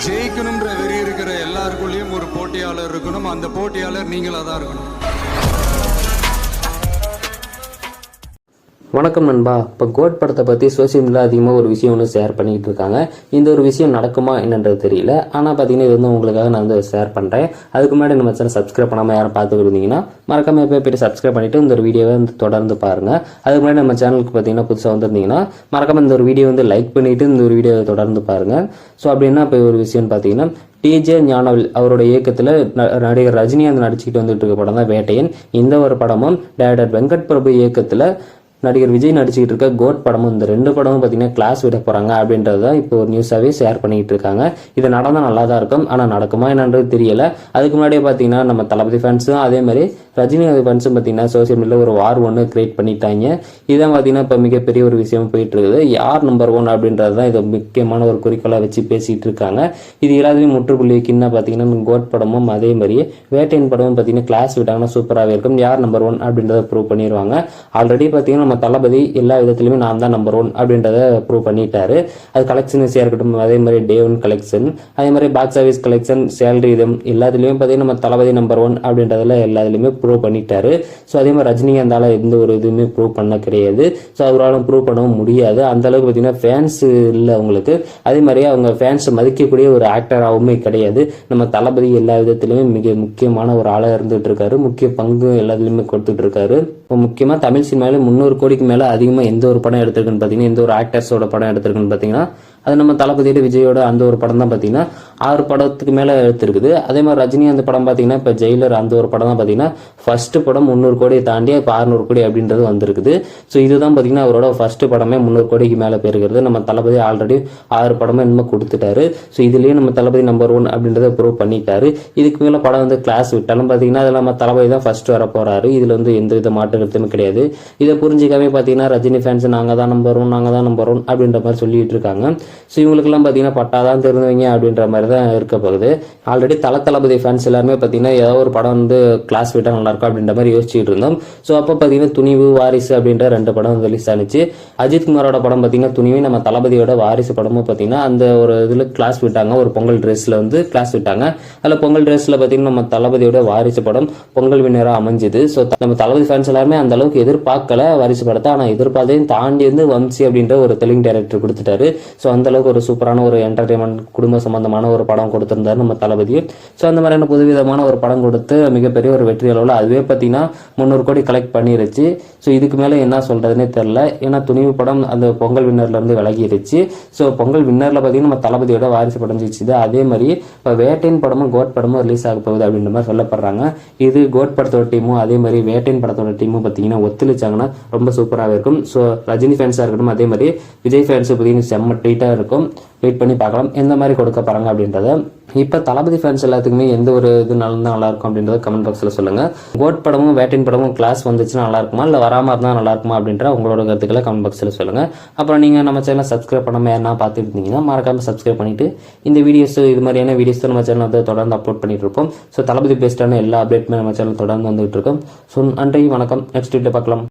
ஜெயிக்கணும்ன்ற வெறி இருக்கிற எல்லாருக்குள்ளேயும் ஒரு போட்டியாளர் இருக்கணும். அந்த போட்டியாளர் நீங்களா தான் இருக்கணும். வணக்கம் நண்பா. இப்போ கோட் படத்தை பற்றி சோசியல் மீடியா அதிகமாக ஒரு விஷயம் ஒன்று ஷேர் பண்ணிக்கிட்டு இருக்காங்க. இந்த ஒரு விஷயம் நடக்குமா என்னன்றது தெரியல. ஆனால் பார்த்தீங்கன்னா இது வந்து உங்களுக்காக நான் வந்து ஷேர் பண்ணுறேன். அதுக்கு முன்னாடி நம்ம சேனல் சப்ஸ்கிரைப் பண்ணாமல் யாரும் பார்த்துக்கிட்டு இருந்தீங்கன்னா மறக்காம போய் சப்ஸ்கிரைப் பண்ணிவிட்டு இந்த ஒரு வீடியோவை வந்து தொடர்ந்து பாருங்கள். அதுக்கு முன்னாடி நம்ம சேனலுக்கு பார்த்தீங்கன்னா புதுசாக வந்திருந்தீங்கன்னா மறக்காம இந்த ஒரு வீடியோ வந்து லைக் பண்ணிவிட்டு இந்த ஒரு வீடியோவை தொடர்ந்து பாருங்கள். ஸோ அப்படின்னா இப்போ ஒரு விஷயம்னு பார்த்தீங்கன்னா டிஜே ஞானவேல் அவரோட இயக்கத்தில் நடிகர் ரஜினிகாந்த் நடிச்சுக்கிட்டு வந்துட்டு இருக்க படம் தான் வேட்டையன். இந்த ஒரு படமும் டைரக்டர் வெங்கட் பிரபு இயக்கத்தில் நடிகர் விஜய் நடிச்சுக்கிட்டு இருக்க கோட் படமும், இந்த ரெண்டு படமும் பார்த்தீங்கன்னா கிளாஸ் விட போகிறாங்க அப்படின்றத இப்போ ஒரு நியூஸாகவே ஷேர் பண்ணிக்கிட்டு இருக்காங்க. இது நடந்தால் நல்லா தான் இருக்கும், ஆனால் நடக்குமா என்னன்றது தெரியல. அதுக்கு முன்னாடியே பார்த்தீங்கன்னா நம்ம தளபதி ஃபேன்ஸும் அதே மாதிரி ரஜினிகாந்த் ஃபேன்ஸும் பார்த்தீங்கன்னா சோசியல் மீடியாவில் ஒரு வார் ஒன்று கிரியேட் பண்ணிட்டாங்க. இதான் பார்த்தீங்கன்னா இப்போ மிகப்பெரிய ஒரு விஷயம் போயிட்டு இருக்குது. யார் நம்பர் 1 அப்படின்றது தான் இது முக்கியமான ஒரு குறிக்கோளாக வச்சு பேசிகிட்டு இருக்காங்க. இது எல்லாத்தையும் முற்றுப்புள்ளி வைக்கின்னா பார்த்தீங்கன்னா கோட் படமும் அதே மாதிரியே வேட்டையின் படமும் பார்த்தீங்கன்னா கிளாஸ் விட்டாங்கன்னா சூப்பராகவே இருக்கும். யார் நம்பர் 1 அப்படின்றத ப்ரூவ் பண்ணிடுவாங்க. ஆல்ரெடி பார்த்தீங்கன்னா நம்ம தளபதி எல்லா விதத்திலுமே நான் தான் நம்பர் 1 அப்படின்றத ப்ரூவ் பண்ணிட்டாரு. அது கலெக்ஷன்ஸாக இருக்கட்டும், அதே மாதிரி டே 1 கலெக்ஷன், அதே மாதிரி பாக்ஸ் ஆஃபீஸ் கலெக்ஷன், சேலரி, இது எல்லாத்துலேயுமே பார்த்தீங்கன்னா நம்ம தளபதி நம்பர் 1 அப்படின்றதுல எல்லாத்துலேயுமே ப்ரூவ் பண்ணிட்டாரு. ஸோ அதே மாதிரி ரஜினிகாந்தால எந்த ஒரு இதுவுமே ப்ரூவ் பண்ண கிடையாது. ஸோ அவரால் ப்ரூவ் பண்ணவும் முடியாது. அந்த அளவுக்கு பார்த்தீங்கன்னா ஃபேன்ஸ் இல்லை அவங்களுக்கு. அதே மாதிரியே அவங்க ஃபேன்ஸ் மதிக்கக்கூடிய ஒரு ஆக்டராகவுமே கிடையாது. நம்ம தளபதி எல்லா விதத்திலுமே மிக முக்கியமான ஒரு ஆளாக இருந்துகிட்டு இருக்காரு. முக்கிய பங்கு எல்லாத்துலேயுமே கொடுத்துட்டு இருக்காரு. இப்போ முக்கியமாக தமிழ் சினிமாவில் 300 கோடிக்கு மேலே அதிகமாக எந்த ஒரு படம் எடுத்திருக்குன்னு பார்த்தீங்கன்னா, எந்த ஒரு ஆக்டர்ஸோட படம் எடுத்திருக்குன்னு பார்த்தீங்கன்னா அது நம்ம தளபதியோட விஜயோட அந்த ஒரு படம் தான் பார்த்தீங்கன்னா 6 படத்துக்கு மேலே எடுத்திருக்குது. அதே மாதிரி ரஜினி அந்த படம் பார்த்தீங்கன்னா இப்போ ஜெயிலர் அந்த ஒரு படம் தான் பார்த்தீங்கன்னா ஃபர்ஸ்ட் படம் 300 கோடியை தாண்டி இப்போ 600 கோடி அப்படின்றது வந்திருக்குது. ஸோ இதுதான் பார்த்தீங்கன்னா அவரோட ஃபர்ஸ்ட் படமே 300 கோடிக்கு மேலே போயிருக்கிறது. நம்ம தளபதி ஆல்ரெடி 6 படமே இன்னும் கொடுத்துட்டாரு. ஸோ இதுலேயே நம்ம தளபதி நம்பர் 1 அப்படின்றத ப்ரூவ் பண்ணிட்டாரு. இதுக்கு மேலே படம் வந்து கிளாஸ் விட்டாலும் பார்த்தீங்கன்னா அதில் நம்ம தளபதி தான் ஃபர்ஸ்ட் வர போறாரு. இதில் வந்து எந்த வித மாற்று கருத்துமே கிடையாது. இதை புரிஞ்சிக்காமே பார்த்தீங்கன்னா ரஜினி ஃபேன்ஸ் நாங்கள் தான் நம்பர் 1 நாங்கள் தான் நம்பர் 1 அப்படின்ற மாதிரி சொல்லிட்டு இருக்காங்க. ஸோ இவங்களுக்குலாம் பார்த்தீங்கன்னா பட்டாதான் தெரிஞ்சவங்க அப்படின்ற மாதிரி தான் இருக்க போகுது. ஆல்ரெடி தளபதி ஃபேன்ஸ் எல்லாருமே பார்த்தீங்கன்னா ஏதாவது ஒரு படம் வந்து கிளாஸ் விட்டால் நல்லா இருக்கும் அப்படின்ற மாதிரி யோசிச்சுட்டு இருந்தோம். ஸோ அப்போ பார்த்தீங்கன்னா துணிவு, வாரிசு அப்படின்ற 2 படம் ரிலீஸ் ஆனிச்சு. அஜித் குமாரோட படம் பார்த்தீங்கன்னா துணிவு, நம்ம தளபதியோட வாரிசு படமும் பார்த்தீங்கன்னா அந்த ஒரு இதில் கிளாஸ் விட்டாங்க. ஒரு பொங்கல் ட்ரெஸ்ல வந்து கிளாஸ் விட்டாங்க. அதில் பொங்கல் ட்ரெஸ்ல பார்த்தீங்கன்னா நம்ம தளபதியோட வாரிசு படம் பொங்கல் வின்னராக அமைஞ்சுது. ஸோ நம்ம தளபதி ஃபேன்ஸ் எல்லாருமே அந்த அளவுக்கு எதிர்பார்க்கல வாரிசு படத்தை. ஆனால் எதிர்பார்த்தையும் தாண்டி வந்து வம்சி அப்படின்ற ஒரு தெலுங்கு டைரக்டர் கொடுத்துட்டாரு. ஸோ அந்த அளவுக்கு ஒரு சூப்பரான ஒரு என்டர்டைன்மெண்ட் குடும்ப சம்பந்தமான ஒரு படம் கொடுத்திருந்தாரு நம்ம தளபதி. ஸோ அந்த மாதிரியான புதுவிதமான ஒரு படம் கொடுத்து மிகப்பெரிய ஒரு வெற்றி அளவில் அதுவே பார்த்தீங்கன்னா 300 கோடி கலெக்ட் பண்ணிருச்சு. ஸோ இதுக்கு மேலே என்ன சொல்றதுன்னே தெரியல. ஏன்னா துணிவு படம் அந்த பொங்கல் வின்னர்ல இருந்து விலகிருச்சு. ஸோ பொங்கல் வின்னர்ல பார்த்தீங்கன்னா நம்ம தளபதியோட வாரிசு படம் ஜெயிச்சுது. அதே மாதிரி இப்போ வேட்டையின் படமும் கோட் படமும் ரிலீஸ் ஆக போகுது அப்படின்ற மாதிரி சொல்லப்படுறாங்க. இது கோட் படத்தோட டீமும் அதே மாதிரி வேட்டையின் படத்தோட டீமும் பார்த்தீங்கன்னா ஒத்துழைச்சாங்கன்னா ரொம்ப சூப்பராக இருக்கும். ஸோ ரஜினி ஃபேன்ஸாக இருக்கட்டும், அதே மாதிரி விஜய் ஃபேன்ஸ் பார்த்தீங்கன்னா செம்ம ட்ரீட்டாக இருக்கும். வெயிட் பண்ணி பார்க்கலாம் எந்த மாதிரி கொடுக்க போறாங்க அப்படின்றத. இப்போ தளபதி ஃபேன்ஸ் எல்லாத்துக்குமே எந்த ஒரு இது நல்லா இருக்கும் அப்படின்றத கமெண்ட் பாக்ஸில் சொல்லுங்க. கோட் படமும் வேட்டையின் படமும் கிளாஸ் வந்துச்சுன்னா நல்லா இருக்குமா, இல்லை வராமல் இருந்தால் நல்லா இருக்குமா அப்படின்ற உங்களோட கருத்துக்களை கமெண்ட் பாக்ஸில் சொல்லுங்க. அப்புறம் நீங்கள் நம்ம சேனலை சப்ஸ்கிரைப் பண்ணாமல் யாரா பார்த்துட்டு இருந்தீங்கன்னா மறக்காம சப்ஸ்கிரைப் பண்ணிட்டு இந்த வீடியோஸ் இது மாதிரியான வீடியோஸ் நம்ம சேனல் வந்து தொடர்ந்து அப்லோட் பண்ணிட்டு இருப்போம். ஸோ தளபதி பேஸ்டான எல்லா அப்டேட்டுமே நம்ம சேனல் தொடர்ந்து வந்துகிட்டு இருக்கோம். ஸோ நன்றி, வணக்கம். நெக்ஸ்ட் வீடியோ பார்க்கலாம்.